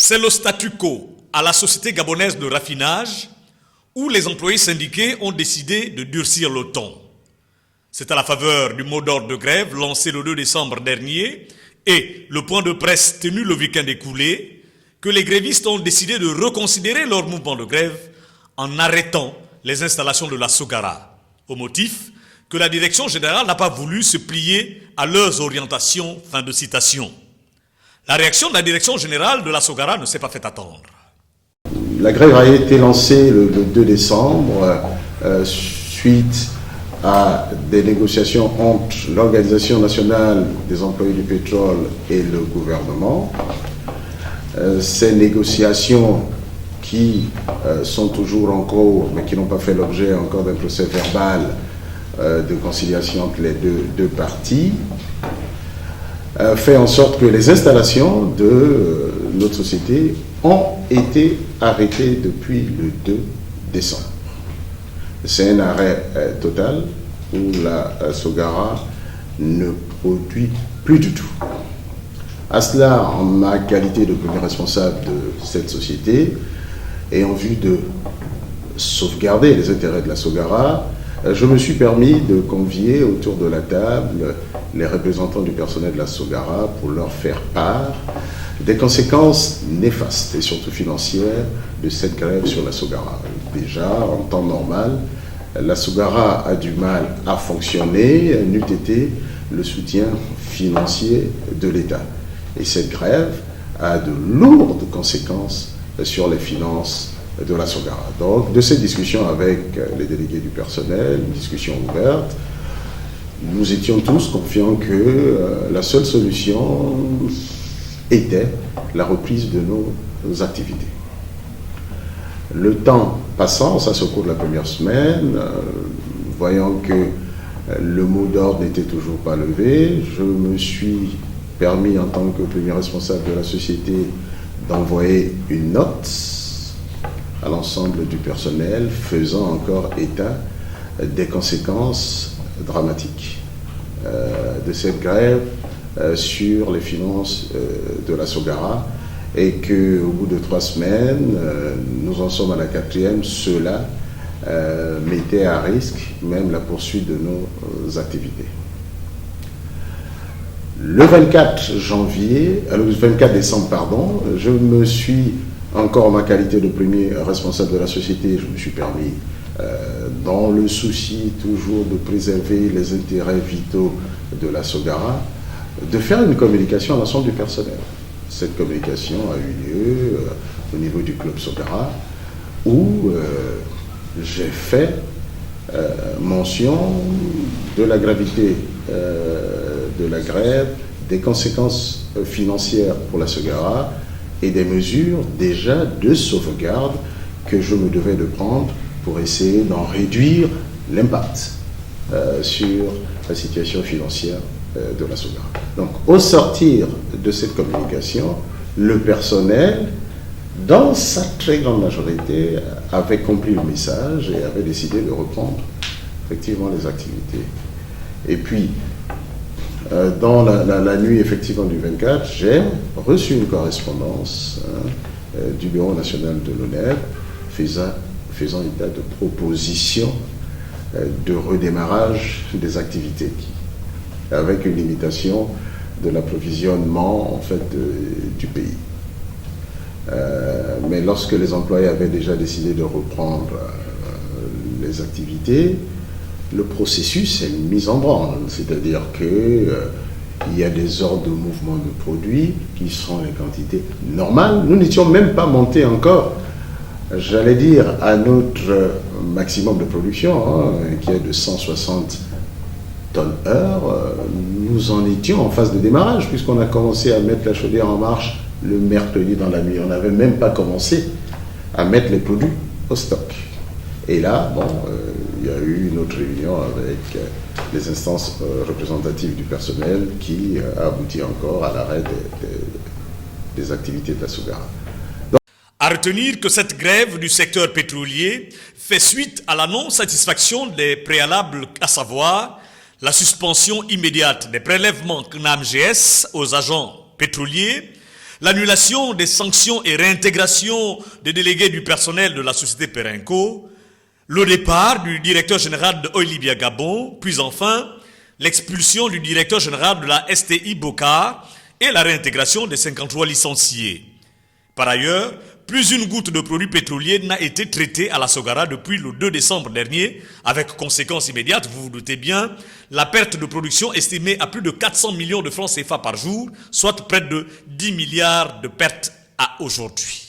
C'est le statu quo à la société gabonaise de raffinage où les employés syndiqués ont décidé de durcir le ton. C'est à la faveur du mot d'ordre de grève lancé le 2 décembre dernier et le point de presse tenu le week-end écoulé que les grévistes ont décidé de reconsidérer leur mouvement de grève en arrêtant les installations de la Sogara, au motif que la direction générale n'a pas voulu se plier à leurs orientations. Fin de citation. La réaction de la direction générale de la Sogara ne s'est pas fait attendre. La grève a été lancée le 2 décembre suite à des négociations entre l'Organisation nationale des employés du pétrole et le gouvernement. Ces négociations qui sont toujours en cours, mais qui n'ont pas fait l'objet encore d'un procès verbal de conciliation entre les deux parties, fait en sorte que les installations de notre société ont été arrêtées depuis le 2 décembre. C'est un arrêt total où la Sogara ne produit plus du tout. À cela, en ma qualité de premier responsable de cette société, et en vue de sauvegarder les intérêts de la Sogara, je me suis permis de convier autour de la table les représentants du personnel de la Sogara pour leur faire part des conséquences néfastes et surtout financières de cette grève sur la Sogara. Déjà, en temps normal, la Sogara a du mal à fonctionner, n'eût été le soutien financier de l'État. Et cette grève a de lourdes conséquences sur les finances de la Sogara. Donc, de cette discussion avec les délégués du personnel, une discussion ouverte, nous étions tous confiants que la seule solution était la reprise de nos activités. Le temps passant, ça au cours de la première semaine, voyant que le mot d'ordre n'était toujours pas levé, je me suis permis en tant que premier responsable de la société d'envoyer une note à l'ensemble du personnel faisant encore état des conséquences dramatiques de cette grève sur les finances de la Sogara et qu'au bout de 3 semaines, nous en sommes à la 4e, cela mettait à risque même la poursuite de nos activités. Le 24 décembre, je me suis, encore en ma qualité de premier responsable de la société, je me suis permis, dans le souci toujours de préserver les intérêts vitaux de la Sogara, de faire une communication à l'ensemble du personnel. Cette communication a eu lieu au niveau du club Sogara, où j'ai fait mention de la gravité de la grève, des conséquences financières pour la Sogara et des mesures déjà de sauvegarde que je me devais de prendre pour essayer d'en réduire l'impact sur la situation financière de la Sogara. Donc, au sortir de cette communication, le personnel, dans sa très grande majorité, avait compris le message et avait décidé de reprendre effectivement les activités. Et puis, dans la nuit effectivement du 24, j'ai reçu une correspondance du Bureau national de l'ONEP faisant état de propositions de redémarrage des activités avec une limitation de l'approvisionnement en fait du pays. Mais lorsque les employés avaient déjà décidé de reprendre les activités, le processus est mis en branle, c'est-à-dire qu'il y a des ordres de mouvement de produits qui sont les quantités normales. Nous n'étions même pas montés encore, j'allais dire, à notre maximum de production, qui est de 160 tonnes heure. Nous en étions en phase de démarrage, puisqu'on a commencé à mettre la chaudière en marche le mercredi dans la nuit. On n'avait même pas commencé à mettre les produits au stock. Et là, il y a eu une autre réunion avec les instances représentatives du personnel qui a abouti encore à l'arrêt des activités de la Sogara. À retenir que cette grève du secteur pétrolier fait suite à la non-satisfaction des préalables, à savoir la suspension immédiate des prélèvements CNAMGS aux agents pétroliers, l'annulation des sanctions et réintégration des délégués du personnel de la société Perenco, le départ du directeur général de Oil Libya Gabon, puis enfin l'expulsion du directeur général de la STI Bokar et la réintégration des 53 licenciés. Par ailleurs, plus une goutte de produits pétroliers n'a été traitée à la Sogara depuis le 2 décembre dernier, avec conséquences immédiates, vous vous doutez bien, la perte de production estimée à plus de 400 millions de francs CFA par jour, soit près de 10 milliards de pertes à aujourd'hui.